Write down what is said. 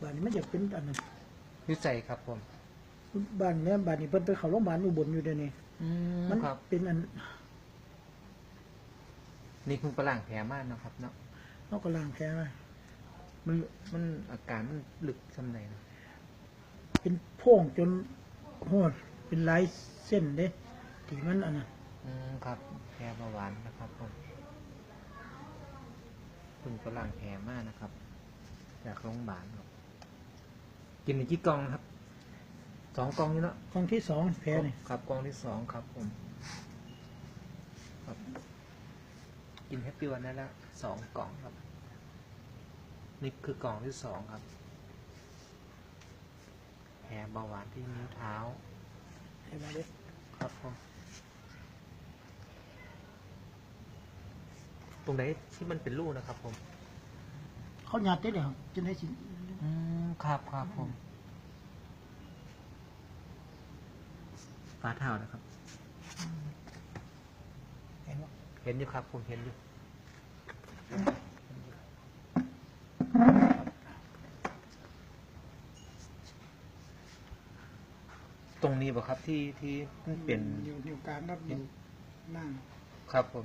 บ้านนี้มันจะเป็นอันนั้น วิจัยครับผม บ้านนี้บ้านนี้เพิ่นไปเข้าโรงพยาบาลอุบลอยู่เดี๋ยวนี้มัน ครับ เป็นอัน นี่เพิ่งไปล้างแผลมากนะครับเนาะ นอกกระลางแค่ไหม มันอาการมันลึกสำไหนนะ เป็นโพ่งจนโหดเป็นหลายเส้นเด้ที่มันอันนั้น ครับแผลเบาหวานนะครับผมเพิ่งไปล้างแผลมากนะครับจากโรงพยาบาลครับกินอีกกี่กล่องครับ2 กล่องนี่เนาะ กล่องที่สองแพ้นี่ ครับกล่องที่2ครับผมครับกินแฮปปี้วันได้แล้ว2 กล่องครับนี่คือกล่องที่2ครับแผลเบาหวานที่นิ้วเท้า เห็นไหมเด้ ครับผมตรงไหนที่มันเป็นรูนะครับผม เขาหยาดได้เลยครับจะได้สิ ครับครับผมฝ่าเท้านะครับ เห็นไหม เห็นอยู่ครับผมเห็นอยู่ตรงนี้ป่ะครับที่มันเป็น อยู่กลางครับอยู่นั่ง ครับผม